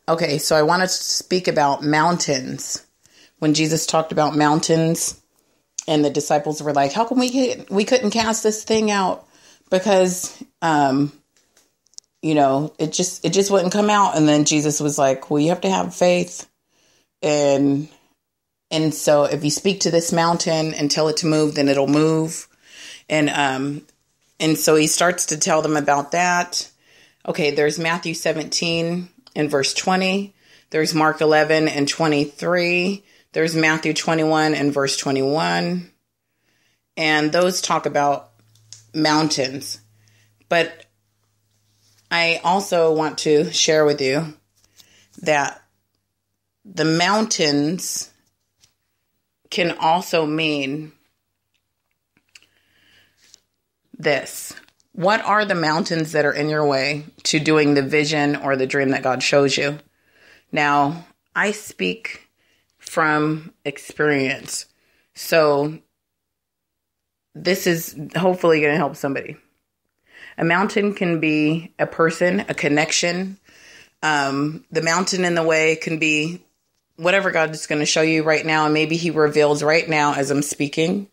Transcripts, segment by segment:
Okay, so I want to speak about mountains. When Jesus talked about mountains and the disciples were like, how come we couldn't cast this thing out? Because, it just wouldn't come out. And then Jesus was like, well, you have to have faith. And so if you speak to this mountain and tell it to move, then it'll move. And so he starts to tell them about that. Okay, there's Matthew 17 and verse 20. There's Mark 11 and 23. There's Matthew 21 and verse 21. And those talk about mountains. But I also want to share with you that the mountains can also mean this. What are the mountains that are in your way to doing the vision or the dream that God shows you? Now, I speak from experience. So this is hopefully going to help somebody. A mountain can be a person, a connection. The mountain in the way can be whatever God is going to show you right now. And maybe he reveals right now as I'm speaking,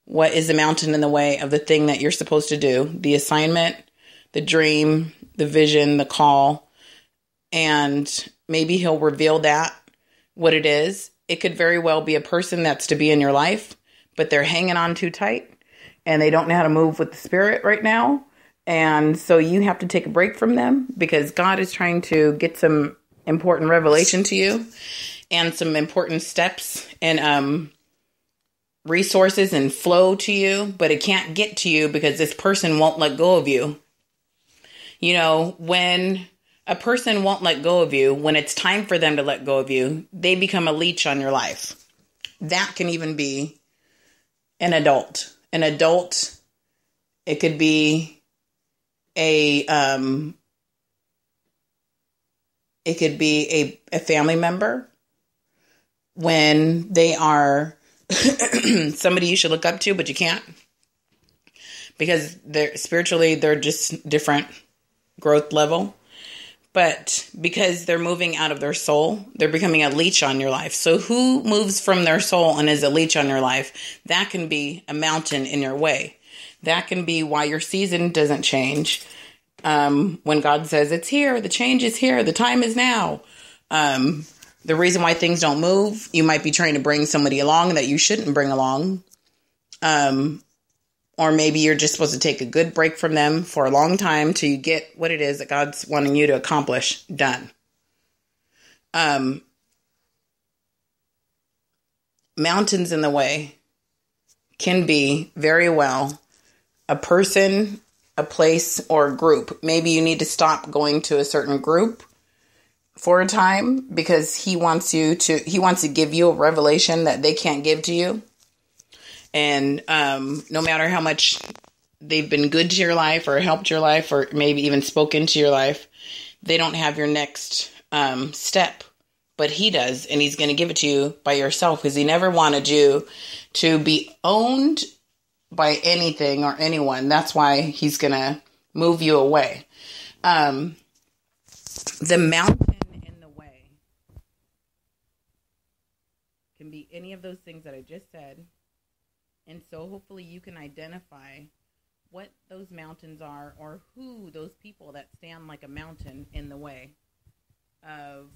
what is the mountain in the way of the thing that you're supposed to do? The assignment, the dream, the vision, the call. And maybe he'll reveal that, what it is. It could very well be a person that's to be in your life, but they're hanging on too tight and they don't know how to move with the Spirit right now. And so you have to take a break from them because God is trying to get some important revelation to you and some important steps and resources and flow to you, but it can't get to you because this person won't let go of you. You know, when a person won't let go of you, when it's time for them to let go of you, they become a leech on your life. That can even be an adult. An adult, it could be a family member when they are somebody you should look up to, but you can't because they're just different growth level. But because they're moving out of their soul, they're becoming a leech on your life. So who moves from their soul and is a leech on your life? That can be a mountain in your way. That can be why your season doesn't change. When God says it's here, the change is here, the time is now. The reason why things don't move, you might be trying to bring somebody along that you shouldn't bring along. Or maybe you're just supposed to take a good break from them for a long time till you get what it is that God's wanting you to accomplish done. Mountains in the way can be very well a person, a place, or a group. Maybe you need to stop going to a certain group for a time because he wants to give you a revelation that they can't give to you. And no matter how much they've been good to your life or helped your life or maybe even spoken to your life, they don't have your next step. But he does, and he's going to give it to you by yourself because he never wanted you to be owned by anything or anyone. That's why he's going to move you away. The mountain in the way can be any of those things that I just said. And so hopefully you can identify what those mountains are or who those people that stand like a mountain in the way of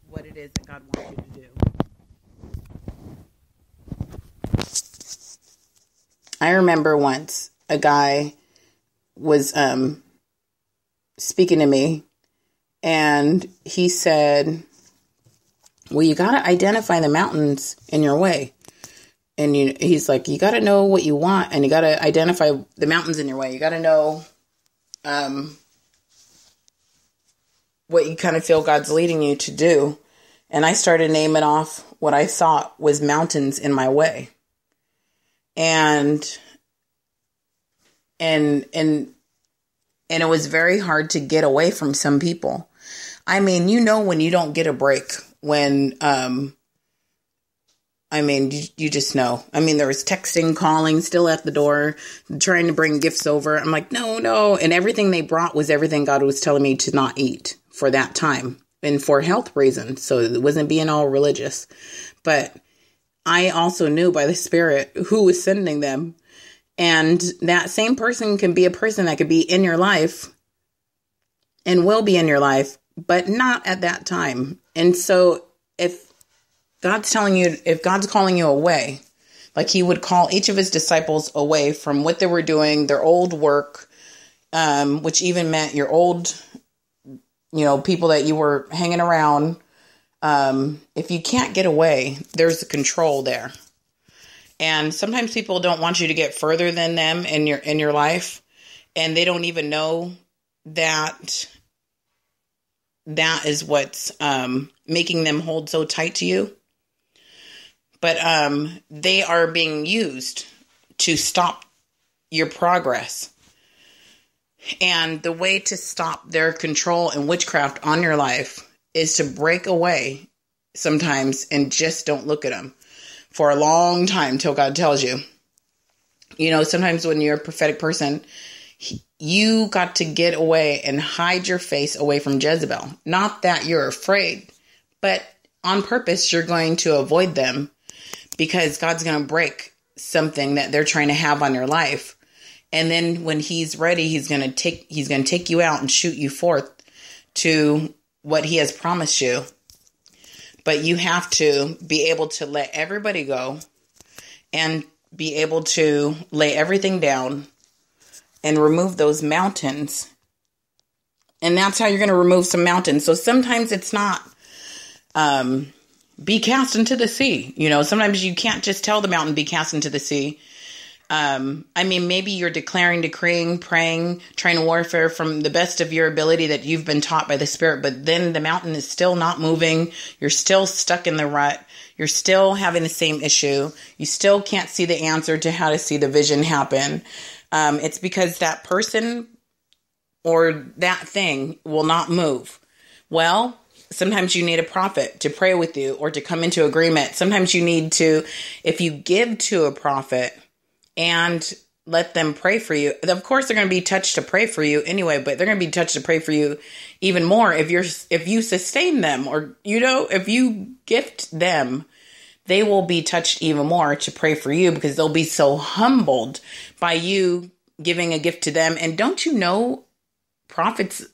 what it is that God wants you to do. I remember once a guy was speaking to me and he said, well, you got to identify the mountains in your way. And he's like, you got to know what you want and you got to identify the mountains in your way. You got to know what you kind of feel God's leading you to do. And I started naming off what I thought was mountains in my way. And it was very hard to get away from some people. I mean, when you don't get a break, when, you just know. I mean, there was texting, calling, still at the door, trying to bring gifts over. I'm like, no. And everything they brought was everything God was telling me to not eat for that time. and for health reasons. So it wasn't being all religious. But I also knew by the Spirit who was sending them. And that same person can be a person that could be in your life and will be in your life, but not at that time. And so if God's calling you away, like he would call each of his disciples away from what they were doing, their old work, which even meant your old, people that you were hanging around. If you can't get away, there's a control there. And sometimes people don't want you to get further than them in your life, and they don't even know that is what's making them hold so tight to you. But they are being used to stop your progress. And the way to stop their control and witchcraft on your life is to break away sometimes and just don't look at them for a long time till God tells you. Sometimes when you're a prophetic person, you got to get away and hide your face away from Jezebel. Not that you're afraid, but on purpose, you're going to avoid them because God's going to break something that they're trying to have on your life. And then when he's ready, he's going to take you out and shoot you forth to what he has promised you. But you have to be able to let everybody go and be able to lay everything down and remove those mountains. And that's how you're going to remove some mountains. So sometimes it's not be cast into the sea. Sometimes you can't just tell the mountain be cast into the sea. Maybe you're declaring, decreeing, praying, trying to warfare from the best of your ability that you've been taught by the Spirit, but then the mountain is still not moving. You're still stuck in the rut. You're still having the same issue. You still can't see the answer to how to see the vision happen. It's because that person or that thing will not move. Well, sometimes you need a prophet to pray with you or to come into agreement. Sometimes you need to, if you give to a prophet and let them pray for you. Of course, they're going to be touched to pray for you anyway, but they're going to be touched to pray for you even more if you sustain them or, if you gift them, they will be touched even more to pray for you because they'll be so humbled by you giving a gift to them. And don't you know,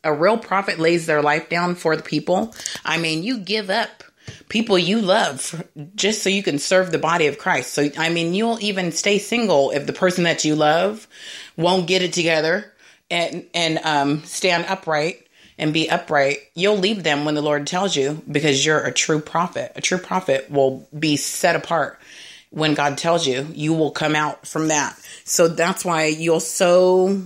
a real prophet lays their life down for the people. You give up people you love just so you can serve the body of Christ. So, you'll even stay single if the person that you love won't get it together and stand upright and be upright. You'll leave them when the Lord tells you because you're a true prophet. A true prophet will be set apart when God tells you. You will come out from that. So that's why so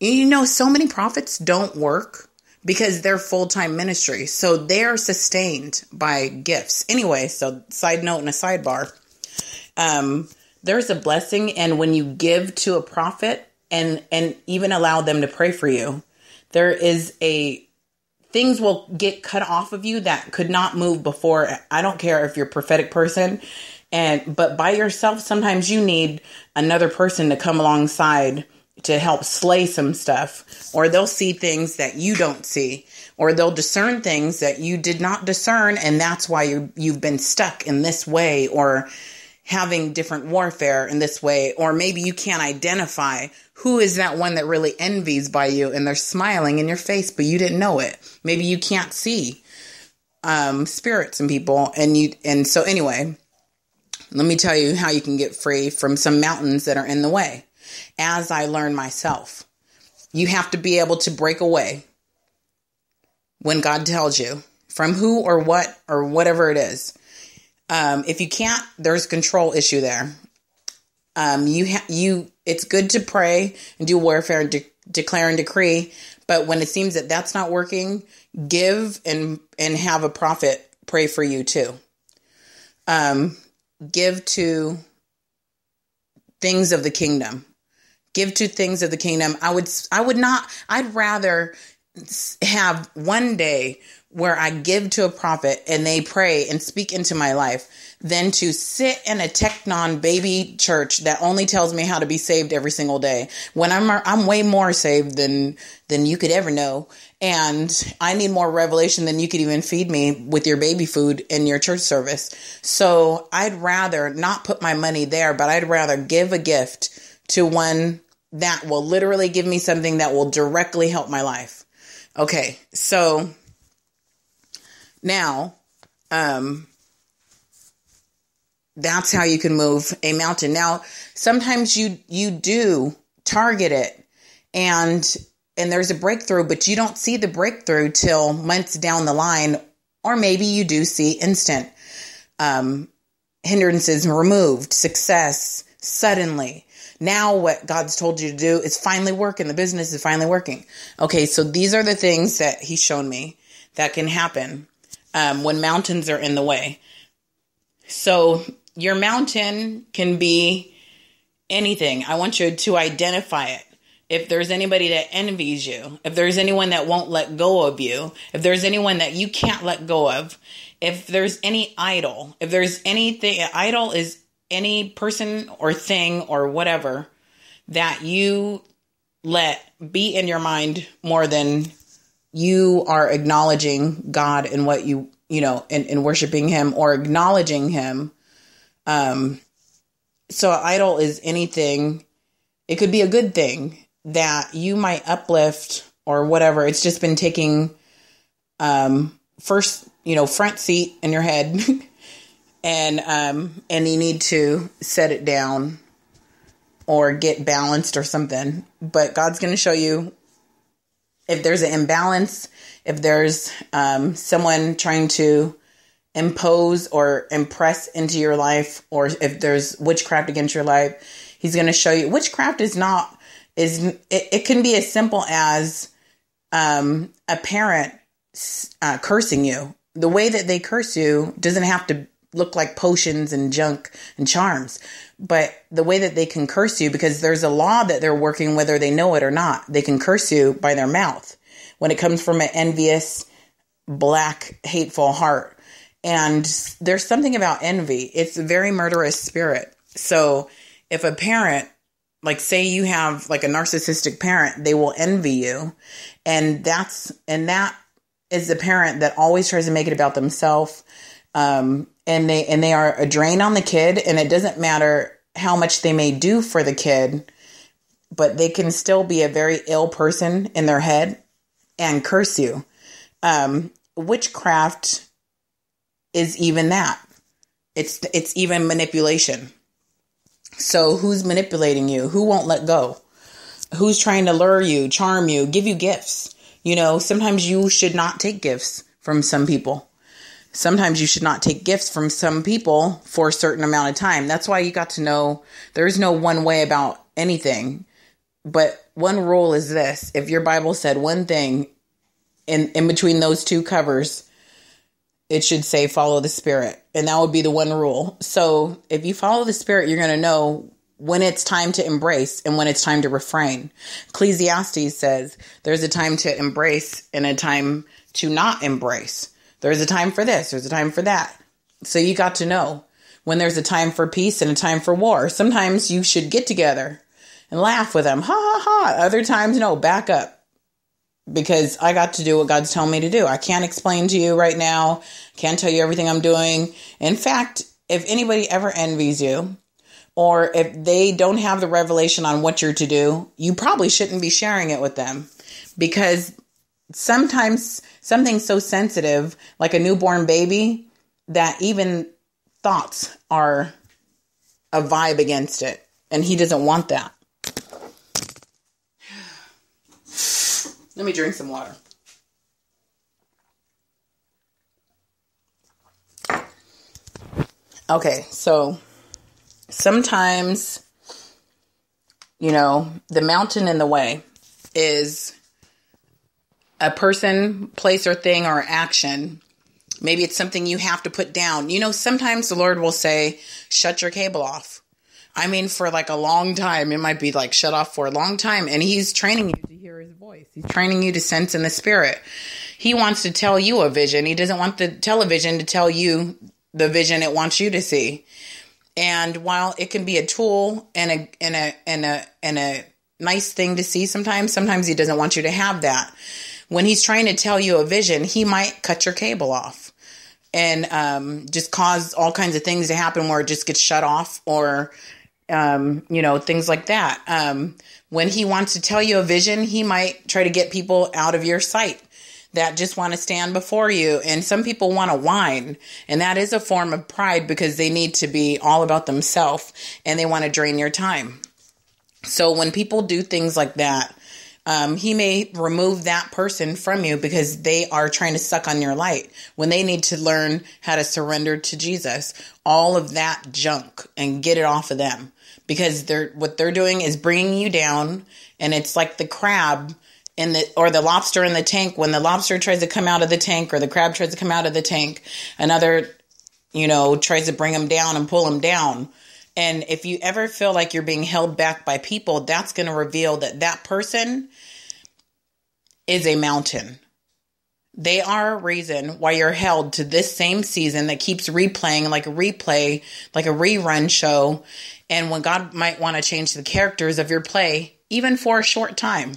many prophets don't work because they're full-time ministry. So they're sustained by gifts. Anyway, so side note and a sidebar. There's a blessing. And when you give to a prophet and even allow them to pray for you, things will get cut off of you that could not move before. I don't care if you're a prophetic person. But by yourself, sometimes you need another person to come alongside to help slay some stuff, or they'll see things that you don't see, or they'll discern things that you did not discern. And that's why you've been stuck in this way or having different warfare in this way. Or maybe you can't identify who is that one that really envies by you and they're smiling in your face, but you didn't know it. Maybe you can't see spirits and people. And so anyway, let me tell you how you can get free from some mountains that are in the way. As I learned myself, you have to be able to break away when God tells you from who or what or whatever it is. If you can't, there's a control issue there. It's good to pray and do warfare and declare and decree. But when it seems that that's not working, give and have a prophet pray for you too. Give to things of the kingdom. Give to things of the kingdom. I'd rather have one day where I give to a prophet and they pray and speak into my life than to sit in a Teknon baby church that only tells me how to be saved every single day, when I'm way more saved than you could ever know. And I need more revelation than you could even feed me with your baby food in your church service. So I'd rather not put my money there, but I'd rather give a gift to one that will literally give me something that will directly help my life. Okay, so now, that's how you can move a mountain. Now, sometimes you do target it and there's a breakthrough, but you don't see the breakthrough till months down the line, or maybe you do see instant hindrances removed, success suddenly. Now what God's told you to do is finally working. The business is finally working. Okay, so these are the things that he's shown me that can happen when mountains are in the way. So your mountain can be anything. I want you to identify it. If there's anybody that envies you, if there's anyone that won't let go of you, if there's anyone that you can't let go of, if there's any idol, if there's anything, idol is any person or thing or whatever that you let be in your mind more than you are acknowledging God and what you know, and worshiping him or acknowledging him. So idol is anything. It could be a good thing that you might uplift or whatever. It's just been taking, front seat in your head and you need to set it down or get balanced or something. But God's going to show you if there's an imbalance, if there's someone trying to impose or impress into your life, or if there's witchcraft against your life, he's going to show you. Witchcraft it can be as simple as a parent cursing you. The way that they curse you doesn't have to look like potions and junk and charms, but the way that they can curse you, because there's a law that they're working whether they know it or not. They can curse you by their mouth when it comes from an envious, black, hateful heart. And there's something about envy. It's a very murderous spirit. So if a parent, like say you have like a narcissistic parent, they will envy you. And that is the parent that always tries to make it about themselves. And they are a drain on the kid, and it doesn't matter how much they may do for the kid, but they can still be a very ill person in their head and curse you. Witchcraft is even that. It's even manipulation. So who's manipulating you? Who won't let go? Who's trying to lure you, charm you, give you gifts? Sometimes you should not take gifts from some people. Sometimes you should not take gifts from some people for a certain amount of time. That's why you got to know there's no one way about anything. But one rule is this. If your Bible said one thing in between those two covers, it should say follow the Spirit. And that would be the one rule. So if you follow the Spirit, you're going to know when it's time to embrace and when it's time to refrain. Ecclesiastes says there's a time to embrace and a time to not embrace. There's a time for this. There's a time for that. So you got to know when there's a time for peace and a time for war. Sometimes you should get together and laugh with them. Ha ha ha. Other times, no, back up. Because I got to do what God's telling me to do. I can't explain to you right now. Can't tell you everything I'm doing. In fact, if anybody ever envies you, or if they don't have the revelation on what you're to do, you probably shouldn't be sharing it with them. Because sometimes something so sensitive, like a newborn baby, that even thoughts are a vibe against it. And he doesn't want that. Let me drink some water. Okay, so sometimes, the mountain in the way is a person, place, or thing or action. Maybe it's something you have to put down. Sometimes the Lord will say, shut your cable off. I mean, for like a long time. It might be like shut off for a long time. And he's training you to hear his voice. He's training you to sense in the spirit. He wants to tell you a vision. He doesn't want the television to tell you the vision it wants you to see. And while it can be a tool and a nice thing to see sometimes he doesn't want you to have that. When he's trying to tell you a vision, he might cut your cable off and just cause all kinds of things to happen where it just gets shut off or, things like that. When he wants to tell you a vision, he might try to get people out of your sight that just want to stand before you. And some people want to whine. And that is a form of pride because they need to be all about themselves and they want to drain your time. So when people do things like that, he may remove that person from you because they are trying to suck on your light when they need to learn how to surrender to Jesus, all of that junk and get it off of them because what they're doing is bringing you down. And it's like the crab or the lobster in the tank. When the lobster tries to come out of the tank or the crab tries to come out of the tank, another, tries to bring them down and pull them down. And if you ever feel like you're being held back by people, that's going to reveal that person is a mountain. They are a reason why you're held to this same season that keeps replaying like a replay, like a rerun show. And when God might want to change the characters of your play, even for a short time,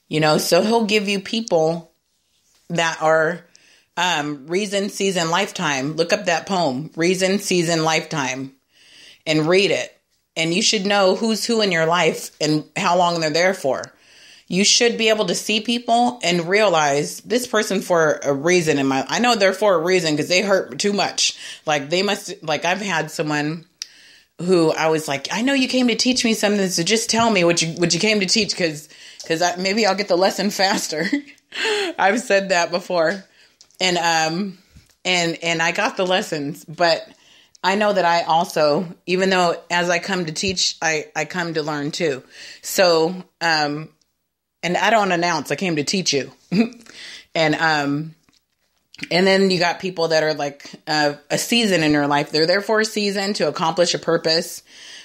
so he'll give you people that are reason, season, lifetime. Look up that poem, reason, season, lifetime. And read it. And you should know who's who in your life and how long they're there for. You should be able to see people and realize this person for a reason I know they're for a reason because they hurt too much. Like I've had someone who I was like, I know you came to teach me something, so just tell me what you came to teach because maybe I'll get the lesson faster. I've said that before. And I got the lessons, but I know that I also, even though as I come to teach, I come to learn too. So, and I don't announce I came to teach you. And then you got people that are like a season in your life. They're there for a season to accomplish a purpose,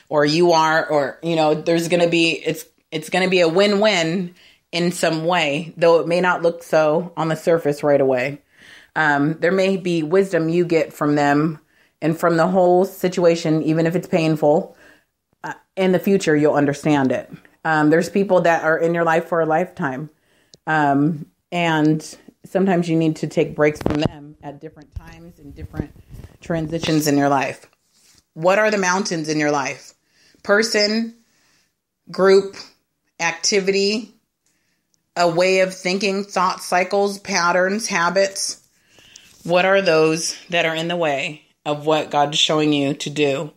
or you are, or, there's going to be, it's going to be a win-win in some way, though it may not look so on the surface right away. There may be wisdom you get from them. And from the whole situation, even if it's painful, in the future, you'll understand it. There's people that are in your life for a lifetime. And sometimes you need to take breaks from them at different times and different transitions in your life. What are the mountains in your life? Person, group, activity, a way of thinking, thought cycles, patterns, habits. What are those that are in the way of what God is showing you to do?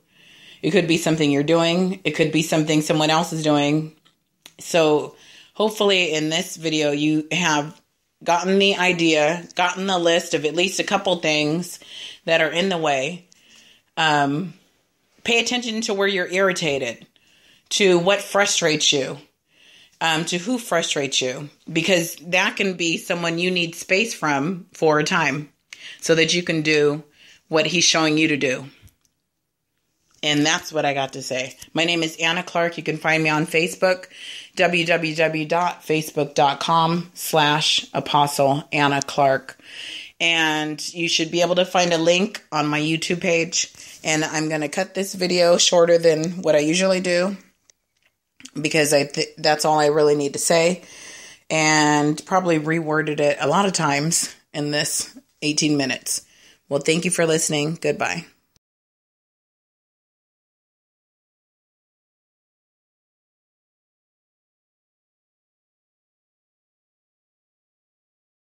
It could be something you're doing. It could be something someone else is doing. So hopefully in this video, you have gotten the idea, gotten the list of at least a couple things that are in the way. Pay attention to where you're irritated, to what frustrates you, to who frustrates you, because that can be someone you need space from for a time so that you can do what he's showing you to do. And that's what I got to say. My name is Anna Clark. You can find me on Facebook, www.facebook.com/Apostle Anna Clark. And you should be able to find a link on my YouTube page. And I'm going to cut this video shorter than what I usually do, because that's all I really need to say. And probably reworded it a lot of times in this 18 minutes. Well, thank you for listening. Goodbye.